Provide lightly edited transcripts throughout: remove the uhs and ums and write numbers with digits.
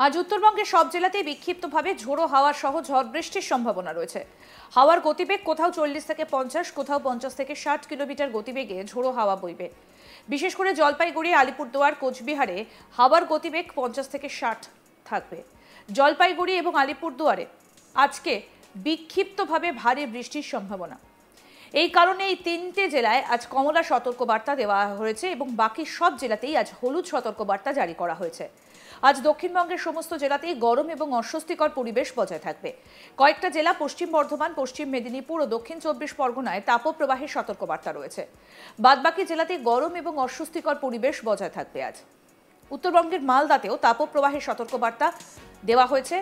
আজ উত্তরবঙ্গের সব জেলাতেই বিক্ষিপ্তভাবে ঝোড়ো হাওয়া সহ ঝড় বৃষ্টির সম্ভাবনা রয়েছে। হাওয়ার গতিবেগ কোথাও 40 থেকে 50, কোথাও 50 থেকে 60 কিলোমিটার গতিবেগে ঝোড়ো হাওয়া বইবে। বিশেষ করে জলপাইগুড়ি, আলিপুরদুয়ার, কোচবিহারে হাওয়ার গতিবেগ 50 থেকে 60 থাকবে। জলপাইগুড়ি এবং আলিপুরদুয়ারে আজকে বিক্ষিপ্তভাবে ভারী বৃষ্টির সম্ভাবনা। এই কারণে এই তিনটে জেলায় আজ কমলা সতর্কবার্তা দেওয়া হয়েছে এবং বাকি সব জেলাতেই আজ হলুদ সতর্কবার্তা জারি করা হয়েছে। আজ দক্ষিণবঙ্গের সমস্ত জেলাতেই গরম এবং অস্বস্তিকর পরিবেশ বজায় থাকবে। কয়েকটা জেলা পশ্চিম বর্ধমান, পশ্চিম মেদিনীপুর ও দক্ষিণ 24 পরগনায় তাপপ্রবাহের সতর্কবার্তা রয়েছে। বাদবাকি জেলাতে গরম এবং অস্বস্তিকর পরিবেশ বজায় থাকবে। আজ উত্তরবঙ্গের মালদাতেও তাপপ্রবাহের সতর্কবার্তা দেওয়া হয়েছে।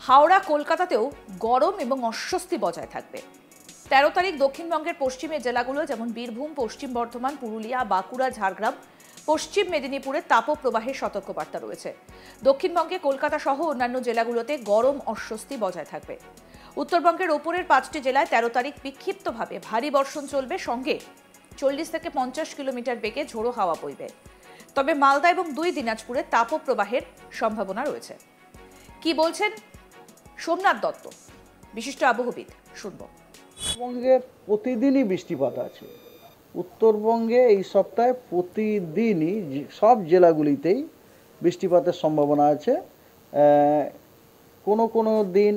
হাওড়া, কলকাতাতেও গরম এবং অস্বস্তি বজায় থাকবে। 13 তারিখ দক্ষিণবঙ্গের পশ্চিমের জেলাগুলো যেমন বীরভূম, পশ্চিম বর্ধমান, পুরুলিয়া, বাঁকুড়া, ঝাড়গ্রাম, পশ্চিম মেদিনীপুরে তাপপ্রবাহের সতর্কবার্তা রয়েছে। দক্ষিণবঙ্গে কলকাতা সহ অন্যান্য জেলাগুলোতে গরম অস্বস্তি বজায় থাকবে। উত্তরবঙ্গের ওপরের 5টি জেলায় 13 তারিখ বিক্ষিপ্তভাবে ভারী বর্ষণ চলবে, সঙ্গে 40 থেকে 50 কিলোমিটার বেগে ঝোড়ো হাওয়া বইবে। তবে মালদা এবং 2 দিনাজপুরে তাপপ্রবাহের সম্ভাবনা রয়েছে। কি বলছেন সোমনাথ দত্ত, বিশিষ্ট আবহবিদ, শুনবো। উত্তরবঙ্গে প্রতিদিনই বৃষ্টিপাত আছে। উত্তরবঙ্গে এই সপ্তাহে প্রতিদিনই সব জেলাগুলিতেই বৃষ্টিপাতের সম্ভাবনা আছে। কোনো কোনো দিন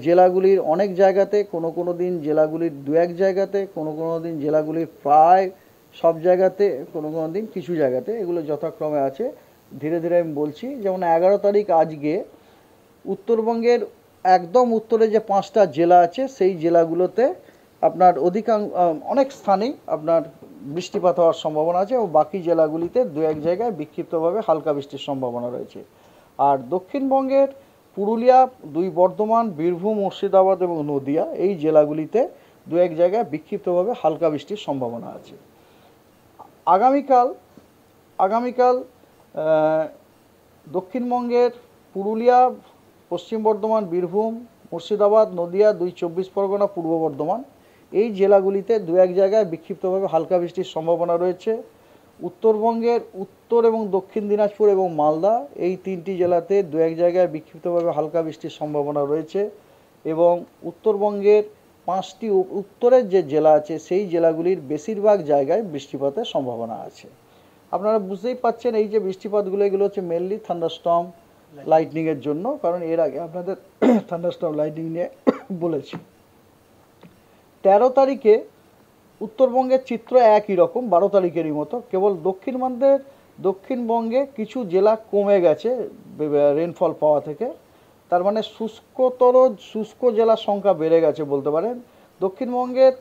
জেলাগুলির অনেক জায়গাতে, কোনো কোনো দিন জেলাগুলির 2-1 জায়গাতে, কোনো কোনো দিন জেলাগুলির প্রায় সব জায়গাতে, কোনো কোনো দিন কিছু জায়গাতে, এগুলো যথাক্রমে আছে। ধীরে ধীরে আমি বলছি। যেমন 11 তারিখ আজকে উত্তরবঙ্গের একদম উত্তরে যে 5টা জেলা আছে সেই জেলাগুলোতে আপনার অনেক স্থানেই আপনার বৃষ্টিপাত হওয়ার সম্ভাবনা আছে এবং বাকি জেলাগুলিতে 2-1 জায়গায় বিক্ষিপ্তভাবে হালকা বৃষ্টির সম্ভাবনা রয়েছে। আর দক্ষিণবঙ্গের পুরুলিয়া, 2 বর্ধমান, বীরভূম, মুর্শিদাবাদ এবং নদিয়া এই জেলাগুলিতে 2-1 জায়গায় বিক্ষিপ্তভাবে হালকা বৃষ্টির সম্ভাবনা আছে। আগামীকাল দক্ষিণবঙ্গের পুরুলিয়া, পশ্চিম বর্ধমান, বীরভূম, মুর্শিদাবাদ, নদিয়া, 2 24 পরগনা, পূর্ব বর্ধমান এই জেলাগুলিতে 2-1 জায়গায় বিক্ষিপ্তভাবে হালকা বৃষ্টির সম্ভাবনা রয়েছে। উত্তরবঙ্গের উত্তর এবং দক্ষিণ দিনাজপুর এবং মালদা এই 3টি জেলাতে 2-1 জায়গায় বিক্ষিপ্তভাবে হালকা বৃষ্টির সম্ভাবনা রয়েছে এবং উত্তরবঙ্গের 5টি উত্তরের যে জেলা আছে সেই জেলাগুলির বেশিরভাগ জায়গায় বৃষ্টিপাতের সম্ভাবনা আছে। আপনারা বুঝতেই পাচ্ছেন এই যে বৃষ্টিপাতগুলো, এগুলো হচ্ছে মেনলি থান্ডারস্টর্ম, লাইটনিংয়ের জন্য, কারণ এর আগে আপনাদের থান্ডারস্টর্ম লাইটনিং নিয়ে বলেছি। 13 তারিখে উত্তরবঙ্গের চিত্র একই রকম, 12 তারিখেরই মতো। কেবল দক্ষিণবঙ্গে কিছু জেলা কমে গেছে রেনফল পাওয়া থেকে, তার মানে শুষ্ক জেলার সংখ্যা বেড়ে গেছে বলতে পারেন। দক্ষিণবঙ্গের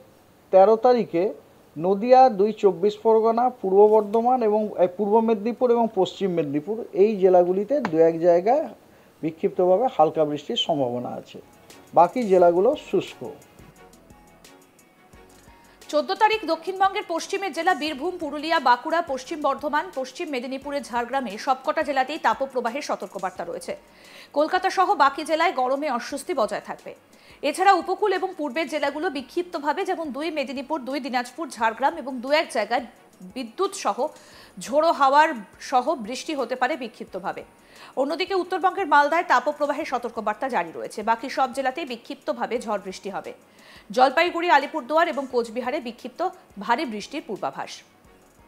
13 তারিখে নদিয়া, 2 24 পরগনা, পূর্ব বর্ধমান এবং পূর্ব মেদিনীপুর এবং পশ্চিম মেদিনীপুর এই জেলাগুলিতে 2-1 জায়গায় বিক্ষিপ্তভাবে হালকা বৃষ্টির সম্ভাবনা আছে। বাকি জেলাগুলো শুষ্ক। 14 তারিখ দক্ষিণবঙ্গের পশ্চিমের জেলা বীরভূম, পুরুলিয়া, বাঁকুড়া, পশ্চিম বর্ধমান, পশ্চিম মেদিনীপুরের ঝাড়গ্রামে সবকটা জেলাতেই তাপপ্রবাহের সতর্কবার্তা রয়েছে। কলকাতা সহ বাকি জেলায় গরমে অস্বস্তি বজায় থাকবে। এছাড়া উপকূল এবং পূর্বের জেলাগুলো বিক্ষিপ্তভাবে, যেমন 2 মেদিনীপুর, 2 দিনাজপুর, ঝাড়গ্রাম এবং 2-1 জায়গায় বিদ্যুৎ সহ ঝোড়ো হাওয়ার সহ বৃষ্টি হতে পারে বিক্ষিপ্তভাবে। অন্যদিকে উত্তরবঙ্গের মালদায় তাপপ্রবাহের সতর্কবার্তা জারি রয়েছে। বাকি সব জেলাতেই বিক্ষিপ্তভাবে ঝড় বৃষ্টি হবে। জলপাইগুড়ি, আলিপুরদুয়ার এবং কোচবিহারে বিক্ষিপ্ত ভারী বৃষ্টির পূর্বাভাস।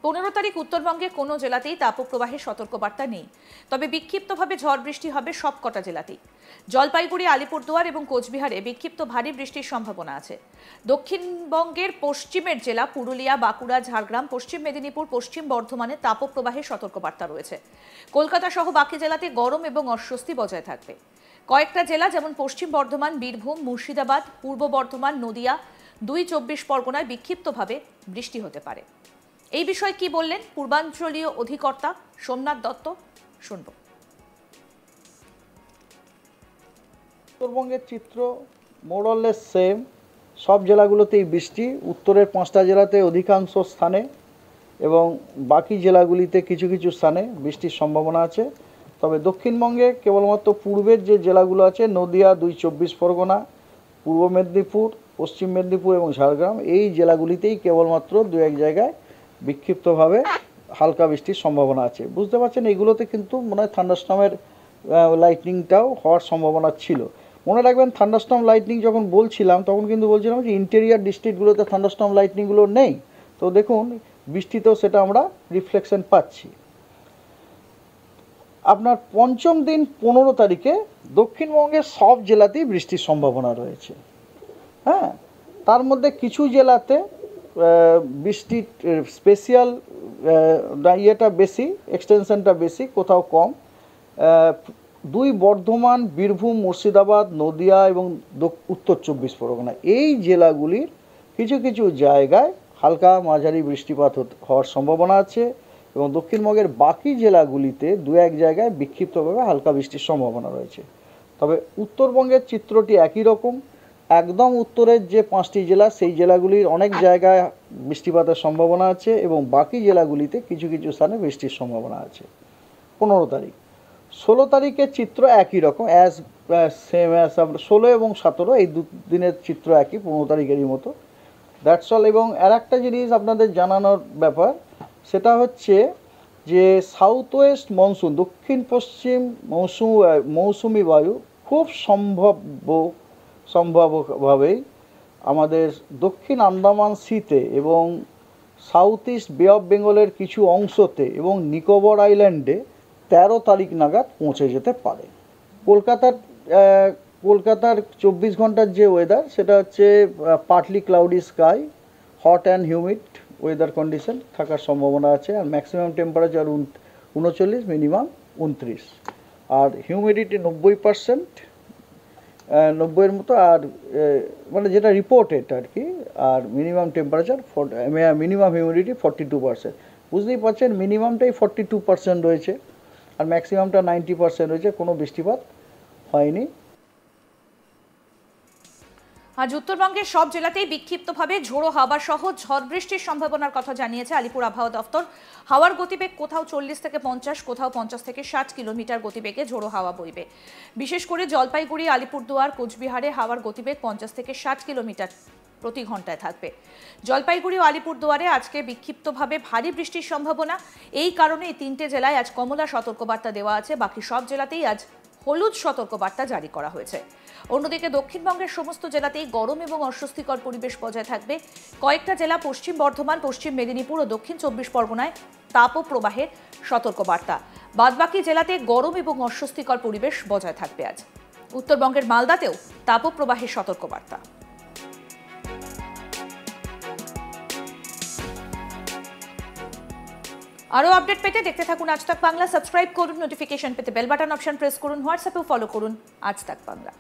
15 তারিখ উত্তরবঙ্গে কোনো জেলাতেই তাপপ্রবাহের সতর্কবার্তা নেই, তবে বিক্ষিপ্তভাবে ঝড় বৃষ্টি হবে সবকটা জেলাতেই। জলপাইগুড়ি, আলিপুরদুয়ার এবং কোচবিহারে বিক্ষিপ্ত ভারী বৃষ্টির সম্ভাবনা আছে। দক্ষিণবঙ্গের পশ্চিমের জেলা পুরুলিয়া, বাঁকুড়া, ঝাড়গ্রাম, পশ্চিম মেদিনীপুর, পশ্চিম বর্ধমানে তাপপ্রবাহের সতর্কবার্তা রয়েছে। কলকাতা সহ বাকি জেলাতে গরম এবং অস্বস্তি বজায় থাকবে। কয়েকটা জেলা যেমন পশ্চিম বর্ধমান, বীরভূম, মুর্শিদাবাদ, পূর্ব বর্ধমান, নদিয়া, 2 24 পরগনায় বিক্ষিপ্তভাবে বৃষ্টি হতে পারে। এই বিষয়ে কি বললেন পূর্বাঞ্চলীয় অধিকর্তা সোমনাথ দত্ত, শুনব। উত্তরবঙ্গের চিত্র মোরলেস সেম, সব জেলাগুলোতেই বৃষ্টি। উত্তরের 5টা জেলাতে অধিকাংশ স্থানে এবং বাকি জেলাগুলিতে কিছু কিছু স্থানে বৃষ্টির সম্ভাবনা আছে। তবে দক্ষিণবঙ্গে কেবলমাত্র পূর্বের যে জেলাগুলো আছে, নদিয়া, 2 24 পরগনা, পূর্ব মেদিনীপুর, পশ্চিম মেদিনীপুর এবং ঝাড়গ্রাম এই জেলাগুলিতেই কেবলমাত্র 2-1 জায়গায় বিক্ষিপ্তভাবে হালকা বৃষ্টির সম্ভাবনা আছে। বুঝতে পারছেন, এগুলোতে কিন্তু মনে হয় থান্ডারস্টর্মের লাইটনিংটাও হওয়ার সম্ভাবনা ছিল। মনে রাখবেন থান্ডারস্টর্ম লাইটনিং যখন বলছিলাম তখন কিন্তু বলছিলাম যে ইন্টেরিয়ার ডিস্ট্রিক্টগুলোতে থান্ডারস্টর্ম লাইটনিংগুলো নেই। তো দেখুন বৃষ্টিতেও সেটা আমরা রিফ্লেকশন পাচ্ছি। আপনার পঞ্চম দিন 15 তারিখে দক্ষিণবঙ্গের সব জেলাতেই বৃষ্টির সম্ভাবনা রয়েছে। হ্যাঁ, তার মধ্যে কিছু জেলাতে বৃষ্টির স্পেশাল ইয়েটা বেশি, এক্সটেনশনটা বেশি, কোথাও কম। দুই বর্ধমান, বীরভূম, মুর্শিদাবাদ, নদিয়া এবং উত্তর 24 পরগনা এই জেলাগুলির কিছু কিছু জায়গায় হালকা মাঝারি বৃষ্টিপাত হওয়ার সম্ভাবনা আছে এবং দক্ষিণবঙ্গের বাকি জেলাগুলিতে দু এক জায়গায় বিক্ষিপ্তভাবে হালকা বৃষ্টির সম্ভাবনা রয়েছে। তবে উত্তরবঙ্গের চিত্রটি একই রকম। একদম উত্তরের যে 5টি জেলা সেই জেলাগুলির অনেক জায়গায় বৃষ্টিপাতের সম্ভাবনা আছে এবং বাকি জেলাগুলিতে কিছু কিছু স্থানে বৃষ্টির সম্ভাবনা আছে। 15 তারিখ 16 তারিখের চিত্র একই রকম, সেম অ্যাজ 16 এবং 17 এই দুদিনের চিত্র একই, 15 তারিখেরই মতো। That's all. এবং আর একটা জিনিস আপনাদের জানানোর ব্যাপার, সেটা হচ্ছে যে সাউথ ওয়েস্ট মনসুন, দক্ষিণ পশ্চিম মৌসুমি বায়ু খুব সম্ভাব্যভাবেই আমাদের দক্ষিণ আন্দামান সিতে এবং সাউথ ইস্ট বে অফ বেঙ্গলের কিছু অংশতে এবং নিকোবর আইল্যান্ডে 13 তারিখ নাগাদ পৌঁছে যেতে পারে। কলকাতার 24 ঘন্টার যে ওয়েদার সেটা হচ্ছে partly cloudy sky, hot and humid weather condition থাকার সম্ভাবনা আছে। আর ম্যাক্সিমাম টেম্পারেচার 39, মিনিমাম 29, আর হিউমিডিটি 90%, 90-এর মতো, আর মানে যেটা রিপোর্টেড আর কি। আর মিনিমাম টেম্পারেচার মিনিমাম হিউমিডিটি 42%। বুঝতেই পারছেন মিনিমামটাই 42% রয়েছে আর ম্যাক্সিমামটা 90% রয়েছে, কোনো বৃষ্টিপাত হয়নি। আজ উত্তরবঙ্গের সব জেলাতেই বিক্ষিপ্তভাবে ঝোড়ো হাওয়া সহ ঝড় বৃষ্টির সম্ভাবনার কথা জানিয়েছে আলিপুর আবহাওয়া দফতর। হাওয়ার গতিবেগ কোথাও 40 থেকে 50, কোথাও 50 থেকে 60 কিলোমিটার গতিবেগে ঝোড়ো হাওয়া বইবে। বিশেষ করে জলপাইগুড়ি, আলিপুরদুয়ার, কোচবিহারে হাওয়ার গতিবেগ 50 থেকে 60 কিলোমিটার প্রতি ঘন্টায় থাকবে। জলপাইগুড়ি ও আলিপুরদুয়ারে আজকে বিক্ষিপ্তভাবে ভারী বৃষ্টির সম্ভাবনা। এই কারণে এই 3টে জেলায় আজ কমলা সতর্কবার্তা দেওয়া আছে। বাকি সব জেলাতেই আজ হলুদ সতর্কবার্তা জারি করা হয়েছে। অন্যদিকে দক্ষিণবঙ্গের সমস্ত জেলাতেই গরম এবং অস্বস্তিকর পরিবেশ বজায় থাকবে। কয়েকটা জেলা পশ্চিম বর্ধমান, পশ্চিম মেদিনীপুর ও দক্ষিণ 24 পরগনায় তাপপ্রবাহের সতর্কবার্তা। বাদবাকি জেলাতে গরম এবং অস্বস্তিকর পরিবেশ বজায় থাকবে আজ। উত্তরবঙ্গের মালদাতেও তাপপ্রবাহের সতর্কবার্তা। আরও আপডেট পেতে দেখতে থাকুন আজ তাক বাংলা। সাবস্ক্রাইব করুন, নোটিফিকেশন পেতে বেল বাটন অপশন প্রেস করুন, হোয়াটসঅ্যাপেও ফলো করুন আজ তাক বাংলা।